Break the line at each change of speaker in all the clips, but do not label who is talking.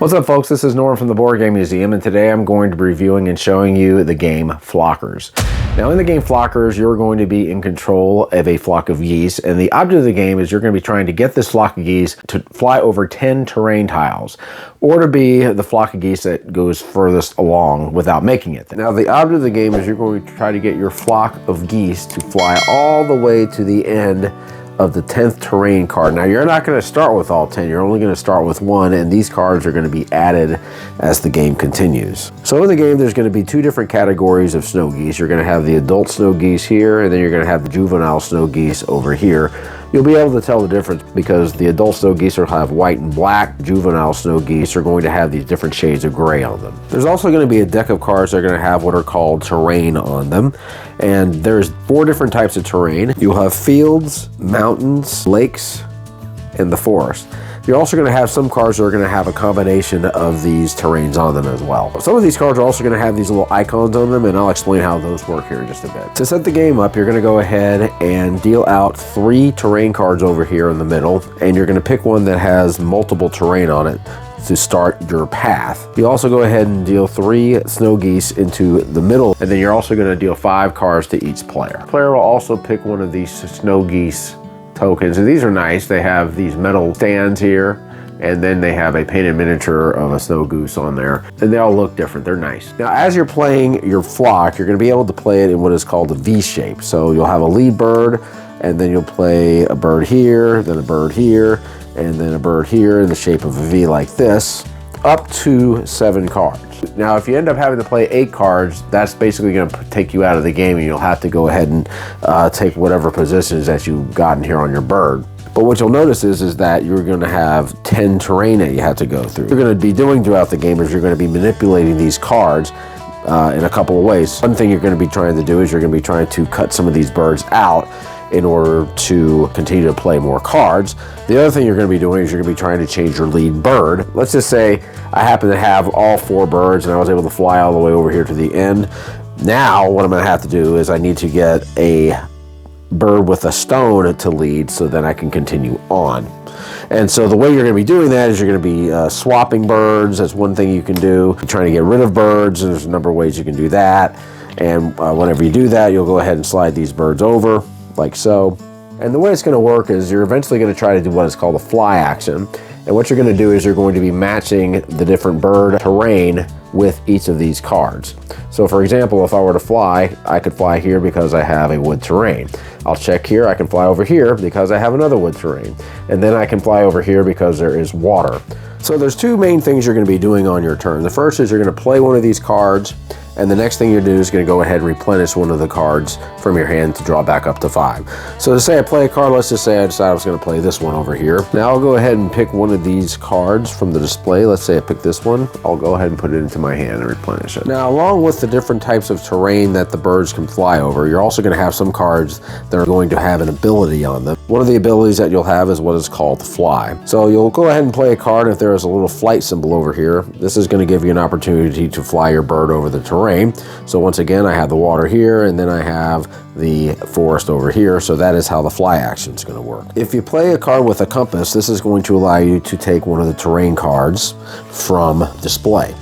What's up, folks? This is Norm from the Board Game Museum, and today I'm going to be reviewing and showing you the game Flockers. Now, in the game Flockers, you're going to be in control of a flock of geese, and the object of the game is you're going to be trying to get this flock of geese to fly over 10 terrain tiles, or to be the flock of geese that goes furthest along without making it. Now, the object of the game is you're going to try to get your flock of geese to fly all the way to the end of the 10th terrain card. Now, you're not going to start with all 10, you're only going to start with one, and these cards are going to be added as the game continues. So in the game, there's going to be two different categories of snow geese. You're going to have the adult snow geese here, and then you're going to have the juvenile snow geese over here. You'll be able to tell the difference because the adult snow geese will have white and black. Juvenile snow geese are going to have these different shades of gray on them. There's also going to be a deck of cards that are going to have what are called terrain on them. And there's 4 different types of terrain. You'll have fields, mountains, lakes, and the forest. You're also going to have some cards that are going to have a combination of these terrains on them as well. Some of these cards are also going to have these little icons on them, and I'll explain how those work here in just a bit. To set the game up, you're going to go ahead and deal out 3 terrain cards over here in the middle, and you're going to pick one that has multiple terrain on it to start your path. You also go ahead and deal 3 snow geese into the middle, and then you're also going to deal 5 cards to each player. The player will also pick one of these snow geese tokens, and these are nice. They have these metal stands here, and then they have a painted miniature of a snow goose on there, and they all look different. They're nice. Now, as you're playing your flock, you're going to be able to play it in what is called a V shape. So you'll have a lead bird, and then you'll play a bird here, then a bird here, and then a bird here in the shape of a V like this, up to 7 cards. Now, if you end up having to play 8 cards, that's basically going to take you out of the game, and you'll have to go ahead and take whatever positions that you've gotten here on your bird. But what you'll notice is that you're going to have 10 terrain that you have to go through. What you're going to be doing throughout the game is you're going to be manipulating these cards in a couple of ways. One thing you're going to be trying to do is you're going to be trying to cut some of these birds out in order to continue to play more cards. The other thing you're going to be doing is you're going to be trying to change your lead bird. Let's just say I happen to have all 4 birds and I was able to fly all the way over here to the end. Now what I'm going to have to do is I need to get a bird with a stone to lead so then I can continue on. And so the way you're going to be doing that is you're going to be swapping birds. That's one thing you can do. You're trying to get rid of birds, and there's a number of ways you can do that. And whenever you do that, you'll go ahead and slide these birds over like so. And the way it's going to work is you're eventually going to try to do what is called a fly action. And what you're going to do is you're going to be matching the different bird terrain with each of these cards. So for example, if I were to fly, I could fly here because I have a wood terrain. I'll check here, I can fly over here because I have another wood terrain. And then I can fly over here because there is water. So there's 2 main things you're going to be doing on your turn. The first is you're going to play one of these cards, and the next thing you do is going to go ahead and replenish one of the cards from your hand to draw back up to 5. So to say I play a card, let's just say I decide I was going to play this one over here. Now I'll go ahead and pick one of these cards from the display. Let's say I pick this one. I'll go ahead and put it into my hand and replenish it. Now, along with the different types of terrain that the birds can fly over, you're also going to have some cards that are going to have an ability on them. One of the abilities that you'll have is what is called fly. So you'll go ahead and play a card. If there is a little flight symbol over here, this is going to give you an opportunity to fly your bird over the terrain. So once again, I have the water here, and then I have the forest over here. So that is how the fly action is going to work. If you play a card with a compass, this is going to allow you to take one of the terrain cards from display.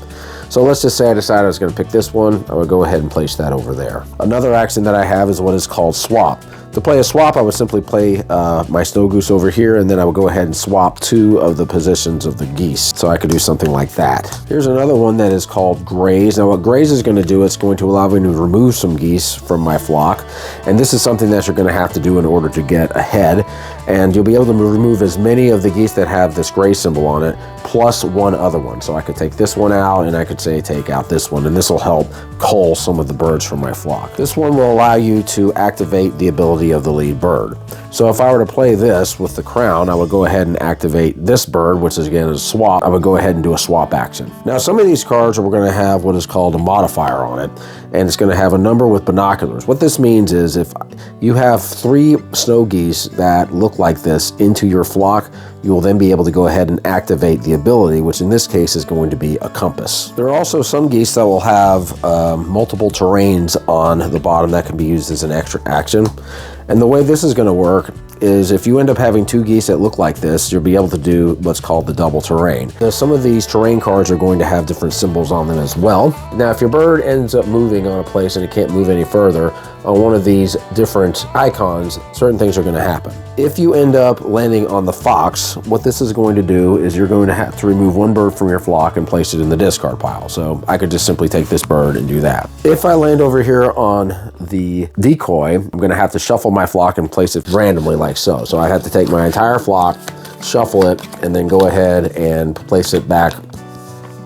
So let's just say I decided I was going to pick this one. I would go ahead and place that over there. Another action that I have is what is called swap. To play a swap, I would simply play my snow goose over here, and then I would go ahead and swap 2 of the positions of the geese. So I could do something like that. Here's another one that is called graze. Now what graze is going to do, it's going to allow me to remove some geese from my flock. And this is something that you're going to have to do in order to get ahead. And you'll be able to remove as many of the geese that have this graze symbol on it, plus 1 other one. So I could take this one out, and I could say take out this one, and this will help cull some of the birds from my flock. This one will allow you to activate the ability of the lead bird. So if I were to play this with the crown, I would go ahead and activate this bird, which is again a swap. I would go ahead and do a swap action. Now some of these cards are going to have what is called a modifier on it, and it's going to have a number with binoculars. What this means is if you have 3 snow geese that look like this into your flock, you will then be able to go ahead and activate the ability, which in this case is going to be a compass. There are also some geese that will have multiple terrains on the bottom that can be used as an extra action. And the way this is going to work is if you end up having 2 geese that look like this, you'll be able to do what's called the double terrain. Now, some of these terrain cards are going to have different symbols on them as well. Now, if your bird ends up moving on a place and it can't move any further, on one of these different icons, certain things are going to happen. If you end up landing on the fox, what this is going to do is you're going to have to remove 1 bird from your flock and place it in the discard pile. So I could just simply take this bird and do that. If I land over here on the decoy, I'm going to have to shuffle my flock and place it randomly like so. So I have to take my entire flock, shuffle it, and then go ahead and place it back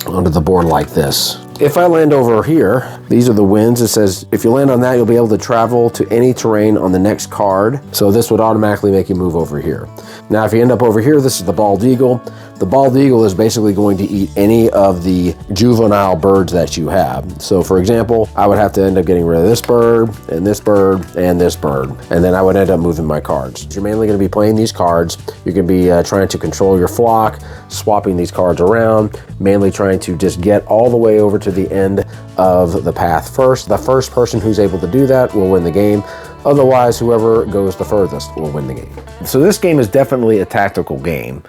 onto the board like this. If I land over here, these are the winds. It says if you land on that, you'll be able to travel to any terrain on the next card. So this would automatically make you move over here. Now, if you end up over here, this is the bald eagle. The bald eagle is basically going to eat any of the juvenile birds that you have. So for example, I would have to end up getting rid of this bird, and this bird, and this bird. And then I would end up moving my cards. You're mainly going to be playing these cards. You're going to be trying to control your flock, swapping these cards around, mainly trying to just get all the way over to the end of the path first. The first person who's able to do that will win the game. Otherwise, whoever goes the furthest will win the game. So this game is definitely a tactical game.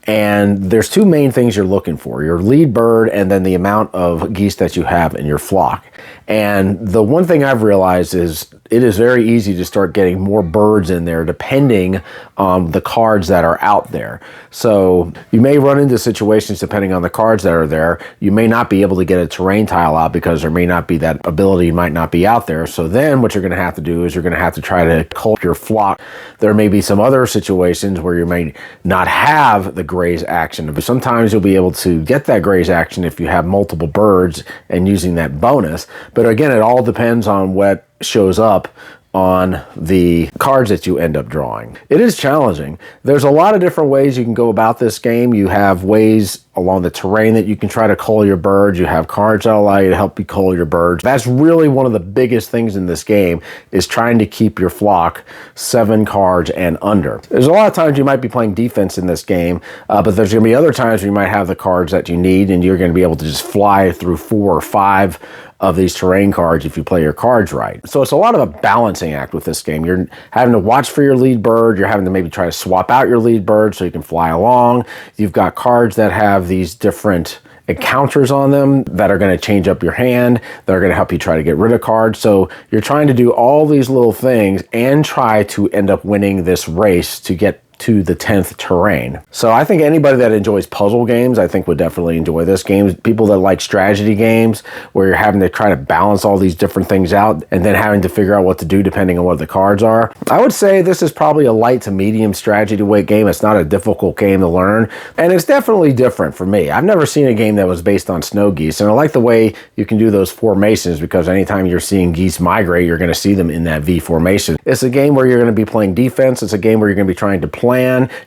And there's 2 main things you're looking for, your lead bird and then the amount of geese that you have in your flock. And the one thing I've realized is it is very easy to start getting more birds in there depending on the cards that are out there. So you may run into situations depending on the cards that are there. You may not be able to get a terrain tile out because there may not be that ability, might not be out there. So then what you're going to have to do is you're going to have to try to cull your flock. There may be some other situations where you may not have the graze action, but sometimes you'll be able to get that graze action if you have multiple birds and using that bonus. But again, it all depends on what shows up on the cards that you end up drawing. It is challenging. There's a lot of different ways you can go about this game. You have ways along the terrain that you can try to cull your birds. You have cards that allow you to help you cull your birds. That's really one of the biggest things in this game, is trying to keep your flock 7 cards and under. There's a lot of times you might be playing defense in this game, but there's going to be other times where you might have the cards that you need and you're going to be able to just fly through 4 or 5 of these terrain cards if you play your cards right. So it's a lot of a balancing act with this game. You're having to watch for your lead bird. You're having to maybe try to swap out your lead bird so you can fly along. You've got cards that have these different encounters on them that are going to change up your hand, that are going to help you try to get rid of cards. So you're trying to do all these little things and try to end up winning this race to get to the 10th terrain. So I think anybody that enjoys puzzle games, I think would definitely enjoy this game. People that like strategy games where you're having to try to balance all these different things out and then having to figure out what to do depending on what the cards are. I would say this is probably a light to medium strategy weight game. It's not a difficult game to learn, and it's definitely different for me. I've never seen a game that was based on snow geese, and I like the way you can do those formations, because anytime you're seeing geese migrate, you're going to see them in that V formation. It's a game where you're going to be playing defense. It's a game where you're going to be trying to plan.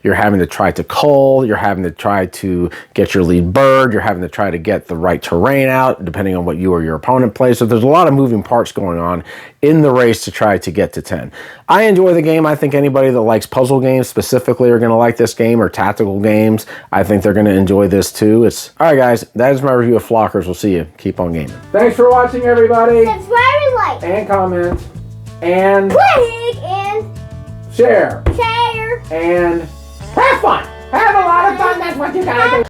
You're having to try to cull, you're having to try to get your lead bird, you're having to try to get the right terrain out depending on what you or your opponent plays. So there's a lot of moving parts going on in the race to try to get to 10. I enjoy the game. I think anybody that likes puzzle games specifically are going to like this game, or tactical games. I think they're going to enjoy this too. All right, guys, that is my review of Flockers. We'll see you. Keep on gaming. Thanks for watching, everybody.
Subscribe and like.
And comment. And
click and
share.
share.
And have fun. Have a lot of fun. That's what you gotta do.